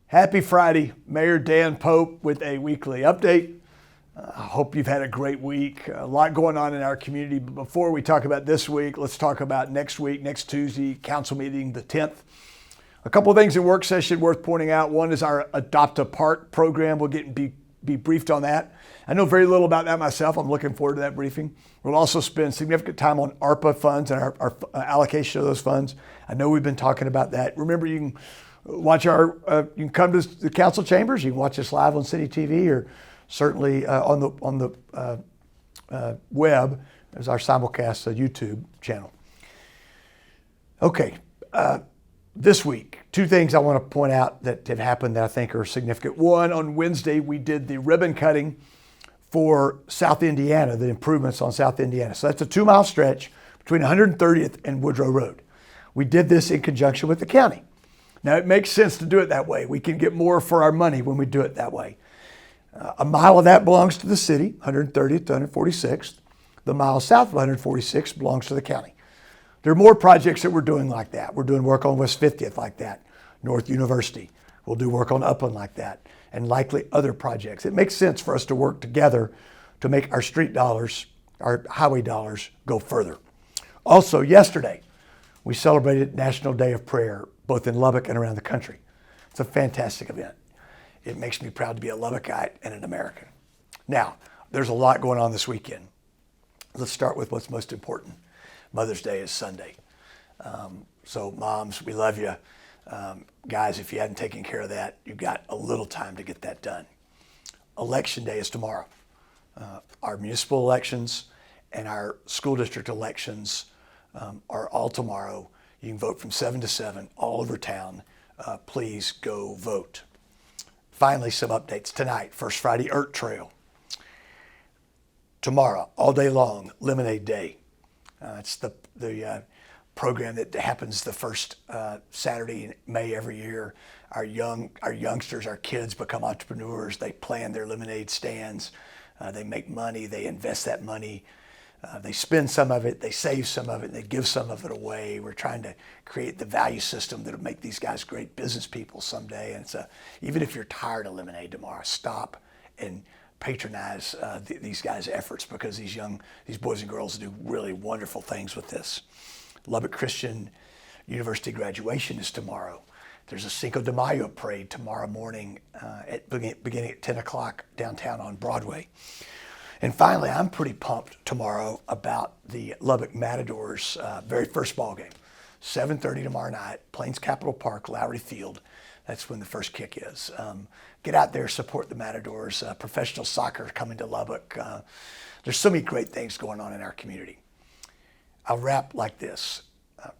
Happy Friday, Mayor Dan Pope with a weekly update. I hope you've had a great week. A lot going on in our community. But before we talk about this week, let's talk about next week, next Tuesday, council meeting, the 10th. A couple of things in work session worth pointing out. One is our Adopt a Park program. We'll be briefed on that. I know very little about that myself. I'm looking forward to that briefing. We'll also spend significant time on ARPA funds and our allocation of those funds. I know we've been talking about that. Remember, you can watch you can come to the council chambers. You can watch us live on City TV or certainly on the web as our simulcast YouTube channel. Okay, this week, two things I want to point out that have happened that I think are significant. One, on Wednesday, we did the ribbon cutting for South Indiana, the improvements on South Indiana. So that's a 2-mile stretch between 130th and Woodrow Road. We did this in conjunction with the county. Now, it makes sense to do it that way. We can get more for our money when we do it that way. A mile of that belongs to the city, 130th to 146th. The mile south of 146th belongs to the county. There are more projects that we're doing like that. We're doing work on West 50th like that, North University. We'll do work on Upland like that, and likely other projects. It makes sense for us to work together to make our street dollars, our highway dollars, go further. Also, yesterday, we celebrated National Day of Prayer, both in Lubbock and around the country. It's a fantastic event. It makes me proud to be a Lubbockite and an American. Now, there's a lot going on this weekend. Let's start with what's most important. Mother's Day is Sunday. So moms, we love you. Guys, if you hadn't taken care of that, you've got a little time to get that done. Election Day is tomorrow. Our municipal elections and our school district elections are all tomorrow. You can vote from 7 to 7 all over town. Please go vote. Finally, some updates tonight. First Friday Earth Trail. Tomorrow, all day long, Lemonade Day. It's the program that happens the first Saturday in May every year. Our youngsters, our kids become entrepreneurs. They plan their lemonade stands. They make money. They invest that money. They spend some of it. They save some of it. And they give some of it away. We're trying to create the value system that'll make these guys great business people someday. And it's even if you're tired of lemonade tomorrow, stop and patronize these guys' efforts, because these boys and girls do really wonderful things with this. Lubbock Christian University graduation is tomorrow. There's a Cinco de Mayo parade tomorrow morning beginning at 10 o'clock downtown on Broadway. And finally, I'm pretty pumped tomorrow about the Lubbock Matadors' very first ball game. 7:30 tomorrow night, Plains Capital Park, Lowry Field. That's when the first kick is. Get out there, support the Matadors. Professional soccer coming to Lubbock. There's so many great things going on in our community. I'll wrap like this.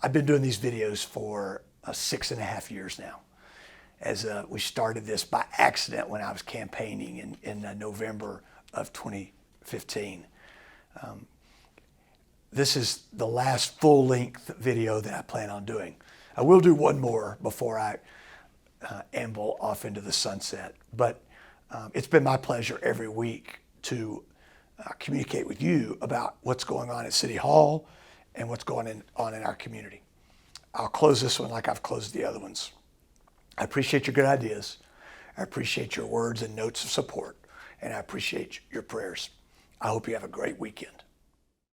I've been doing these videos for 6.5 years now. As we started this by accident when I was campaigning in November of 2015. This is the last full-length video that I plan on doing. I will do one more before I amble off into the sunset. But it's been my pleasure every week to communicate with you about what's going on at City Hall and what's going on in our community. I'll close this one like I've closed the other ones. I appreciate your good ideas. I appreciate your words and notes of support. And I appreciate your prayers. I hope you have a great weekend.